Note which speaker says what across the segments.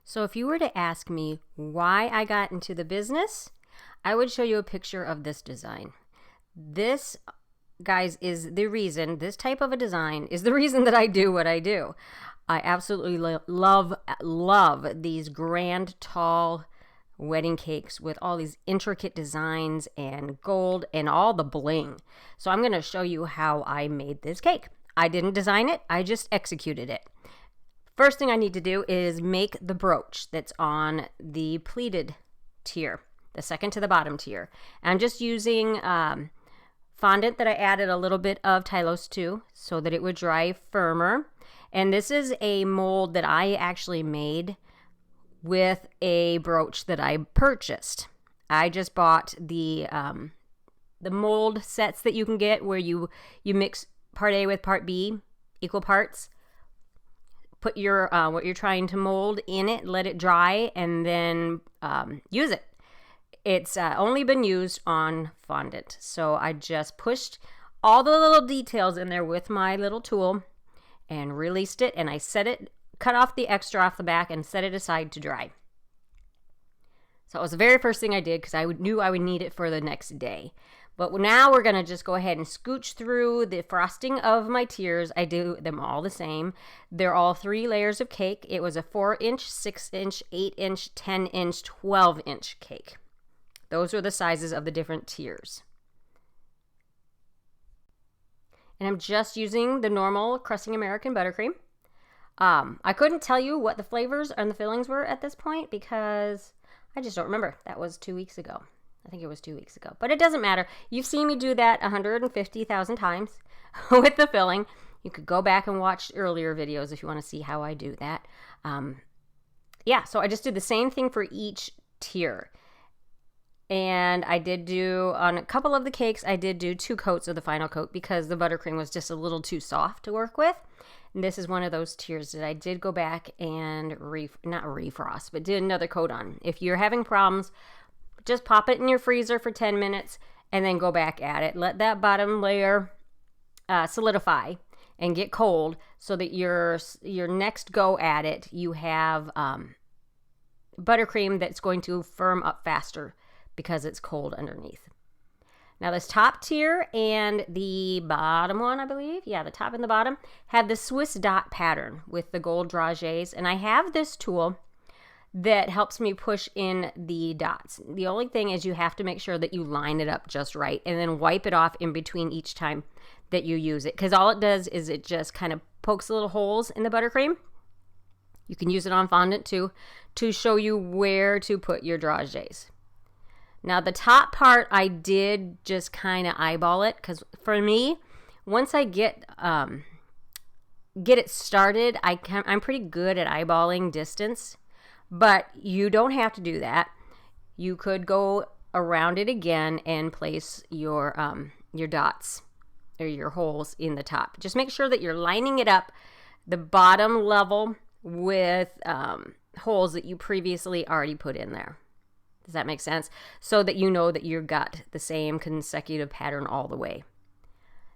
Speaker 1: So if you were to ask me why I got into the business, I would show you a picture of this design. This, guys, is the reason, this type of a design is the reason that I do what I do. I absolutely love these grand, tall wedding cakes with all these intricate designs and gold and all the bling. So I'm going to show you how I made this cake. I didn't design it, I just executed it. First thing I need to do is make the brooch that's on the pleated tier, the second to the bottom tier. And I'm just using fondant that I added a little bit of Tylose to so that it would dry firmer. And this is a mold that I actually made with a brooch that I purchased. I just bought the mold sets that you can get where you mix part A with part B, equal parts. Put your what you're trying to mold in it, let it dry, and then use it. It's only been used on fondant. So I just pushed all the little details in there with my little tool and released it, and I set it, cut off the extra off the back and set it aside to dry. So it was the very first thing I did because I knew I would need it for the next day. But now we're going to just go ahead and scooch through the frosting of my tiers. I do them all the same. They're all 3 layers of cake. It was a 4-inch, 6-inch, 8-inch, 10-inch, 12-inch cake. Those are the sizes of the different tiers. And I'm just using the normal crusting American buttercream. I couldn't tell you what the flavors and the fillings were at this point because I just don't remember. That was 2 weeks ago. I think it was 2 weeks ago, but it doesn't matter. You've seen me do that 150,000 times with the filling. You could go back and watch earlier videos if you want to see how I do that. Yeah, so I just did the same thing for each tier. And I did do, on a couple of the cakes, I did do 2 coats of the final coat because the buttercream was just a little too soft to work with. And this is one of those tiers that I did go back and not refrost, but did another coat on. If you're having problems, just pop it in your freezer for 10 minutes and then go back at it. Let that bottom layer solidify and get cold so that your next go at it, you have buttercream that's going to firm up faster because it's cold underneath. Now this top tier and the bottom one, I believe, yeah, the top and the bottom, have the Swiss dot pattern with the gold dragees. And I have this tool that helps me push in the dots. The only thing is you have to make sure that you line it up just right and then wipe it off in between each time that you use it, because all it does is it just kind of pokes little holes in the buttercream. You can use it on fondant too to show you where to put your dragees. Now the top part I did just kind of eyeball it because for me, once I get it started, I'm pretty good at eyeballing distance. But you don't have to do that. You could go around it again and place your dots or your holes in the top. Just make sure that you're lining it up the bottom level with holes that you previously already put in there. Does that make sense? So that you know that you've got the same consecutive pattern all the way.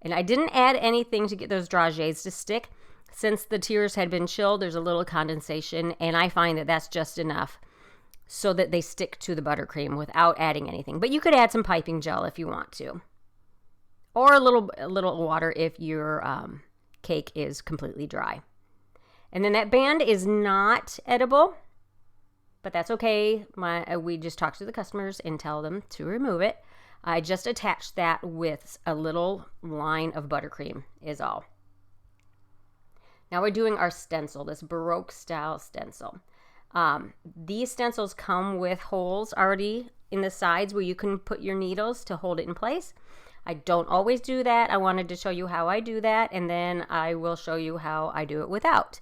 Speaker 1: And I didn't add anything to get those dragees to stick. Since the tiers had been chilled, there's a little condensation, and I find that that's just enough so that they stick to the buttercream without adding anything. But you could add some piping gel if you want to, or a little water if your cake is completely dry. And then that band is not edible, but that's okay. We just talk to the customers and tell them to remove it. I just attached that with a little line of buttercream is all. Now we're doing our stencil, this Baroque style stencil. These stencils come with holes already in the sides where you can put your needles to hold it in place. I don't always do that. I wanted to show you how I do that, and then I will show you how I do it without.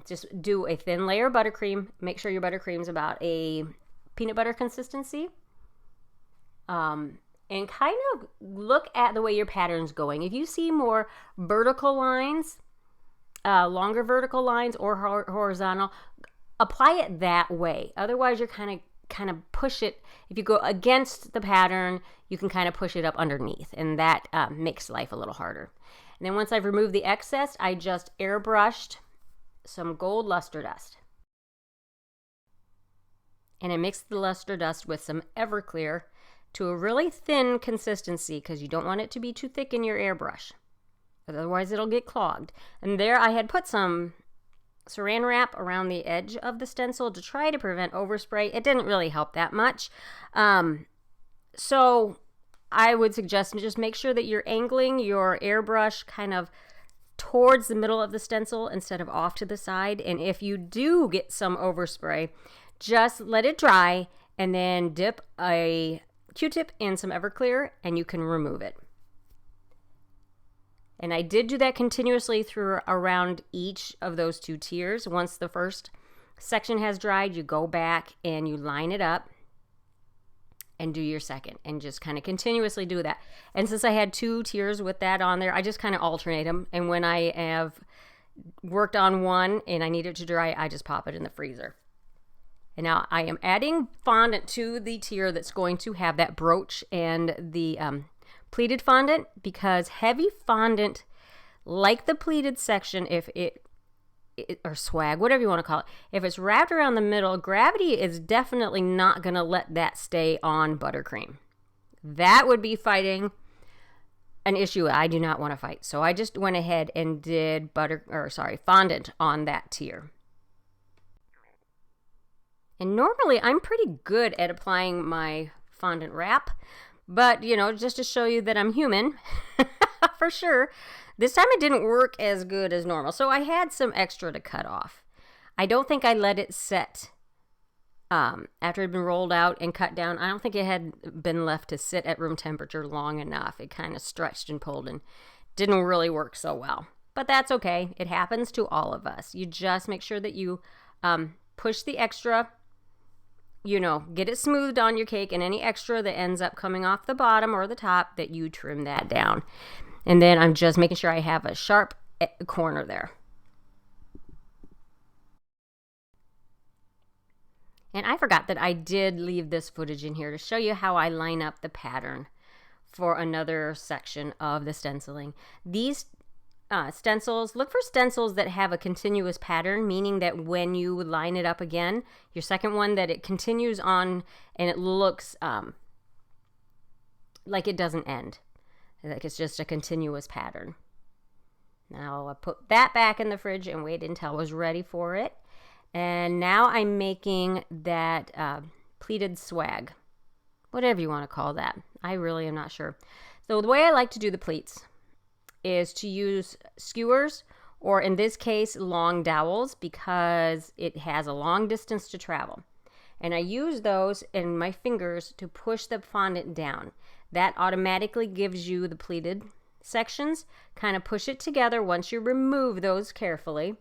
Speaker 1: Just do a thin layer of buttercream. Make sure your buttercream's about a peanut butter consistency. And kind of look at the way your pattern's going. If you see more vertical lines, longer vertical lines or horizontal, apply it that way. Otherwise, you're kind of push it. If you go against the pattern, you can kind of push it up underneath, and that makes life a little harder. And then once I've removed the excess, I just airbrushed some gold luster dust. And I mixed the luster dust with some Everclear to a really thin consistency because you don't want it to be too thick in your airbrush. Otherwise it'll get clogged. And there I had put some saran wrap around the edge of the stencil to try to prevent overspray. It didn't really help that much. So I would suggest just make sure that you're angling your airbrush kind of towards the middle of the stencil instead of off to the side. And if you do get some overspray, just let it dry and then dip a Q-tip in some Everclear and you can remove it. And I did do that continuously through around each of those 2 tiers. Once the first section has dried, you go back and you line it up and do your second and just kind of continuously do that. And since I had 2 tiers with that on there, I just kind of alternate them. And when I have worked on one and I need it to dry, I just pop it in the freezer. And now I am adding fondant to the tier that's going to have that brooch and the pleated fondant, because heavy fondant, like the pleated section, if it or swag, whatever you want to call it, if it's wrapped around the middle, gravity is definitely not going to let that stay on buttercream. That would be fighting an issue I do not want to fight. So I just went ahead and did fondant on that tier. And normally I'm pretty good at applying my fondant wrap, but you know, just to show you that I'm human, for sure, this time it didn't work as good as normal. So I had some extra to cut off. I don't think I let it set after it had been rolled out and cut down. I don't think it had been left to sit at room temperature long enough. It kind of stretched and pulled and didn't really work so well. But that's okay. It happens to all of us. You just make sure that you push the extra, you know, get it smoothed on your cake, and any extra that ends up coming off the bottom or the top, that you trim that down. And then I'm just making sure I have a sharp corner there. And I forgot that I did leave this footage in here to show you how I line up the pattern for another section of the stenciling. These stencils, look for stencils that have a continuous pattern, meaning that when you line it up again, your second one, that it continues on and it looks like it doesn't end. Like it's just a continuous pattern. Now I put that back in the fridge and waited until I was ready for it. And now I'm making that pleated swag, whatever you want to call that. I really am not sure. So the way I like to do the pleats is to use skewers, or in this case, long dowels, because it has a long distance to travel. And I use those in my fingers to push the fondant down. That automatically gives you the pleated sections. Kind of push it together once you remove those carefully.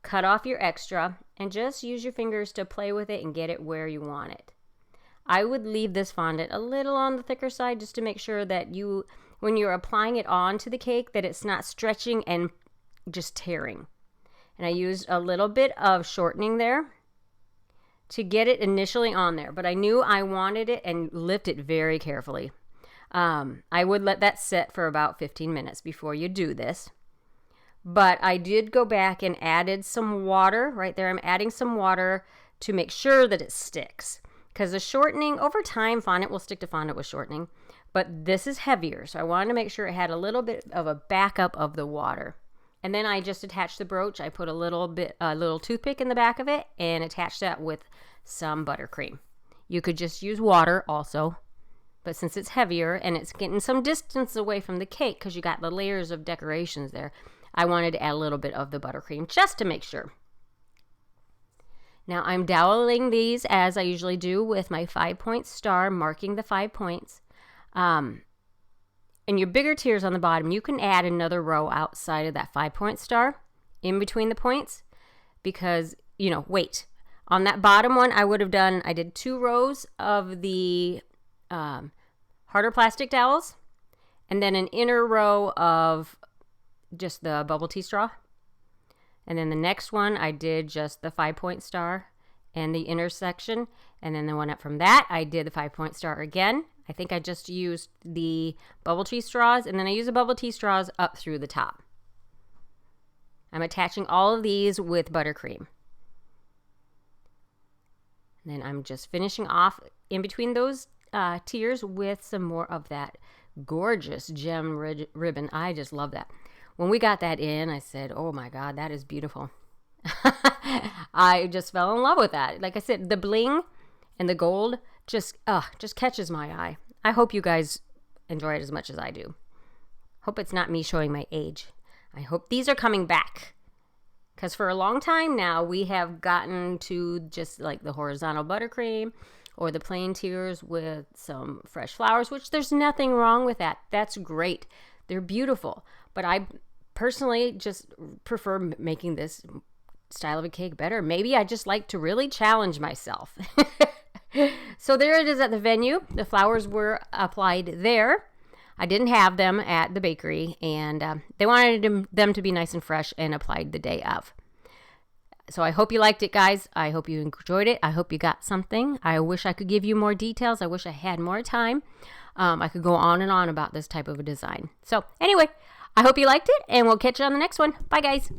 Speaker 1: Cut off your extra and just use your fingers to play with it and get it where you want it. I would leave this fondant a little on the thicker side just to make sure that you, when you're applying it onto the cake, that it's not stretching and just tearing. And I used a little bit of shortening there to get it initially on there, but I knew I wanted it and lift it very carefully. I would let that sit for about 15 minutes before you do this. But I did go back and added some water. Right there, I'm adding some water to make sure that it sticks. Because the shortening, over time, fondant will stick to fondant with shortening. But this is heavier, so I wanted to make sure it had a little bit of a backup of the water. And then I just attached the brooch. I put a little toothpick in the back of it and attached that with some buttercream. You could just use water also. But since it's heavier and it's getting some distance away from the cake because you got the layers of decorations there, I wanted to add a little bit of the buttercream just to make sure. Now I'm doweling these as I usually do with my 5-point star, marking the 5 points. And your bigger tiers on the bottom, you can add another row outside of that 5-point star in between the points because, you know, wait. On that bottom one, I did 2 rows of the harder plastic dowels and then an inner row of just the bubble tea straw. And then the next one, I did just the 5-point star and the inner section. And then the one up from that, I did the 5-point star again. I think I just used the bubble tea straws, and then I used the bubble tea straws up through the top. I'm attaching all of these with buttercream. And then I'm just finishing off in between those tiers with some more of that gorgeous gem ribbon. I just love that. When we got that in, I said, oh my God, that is beautiful. I just fell in love with that. Like I said, the bling and the gold just catches my eye. I hope you guys enjoy it as much as I do. Hope it's not me showing my age. I hope these are coming back. Because for a long time now, we have gotten to just like the horizontal buttercream or the plain tiers with some fresh flowers, which there's nothing wrong with that. That's great. They're beautiful. But I personally just prefer making this style of a cake better. Maybe I just like to really challenge myself. So there it is at the venue. The flowers were applied there. I didn't have them at the bakery, and they wanted them to be nice and fresh and applied the day of. So I hope you liked it, guys. I hope you enjoyed it. I hope you got something. I wish I could give you more details. I wish I had more time. I could go on and on about this type of a design. So anyway, I hope you liked it, and we'll catch you on the next one. Bye, guys.